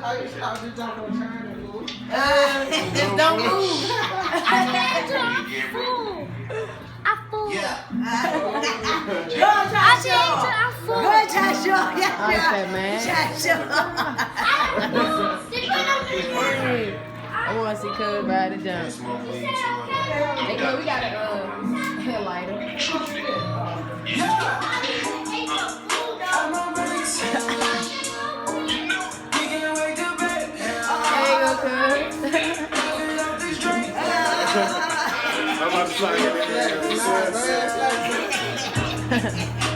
Just don't move. I said to I'm full. I'm full. I said to I'm full. Good, Joshua. Yeah, man. I want to see Cuz ride the jump. Hey, Cuz, we got a hair lighter. There you go, Cuz. I'm about to slide it in there.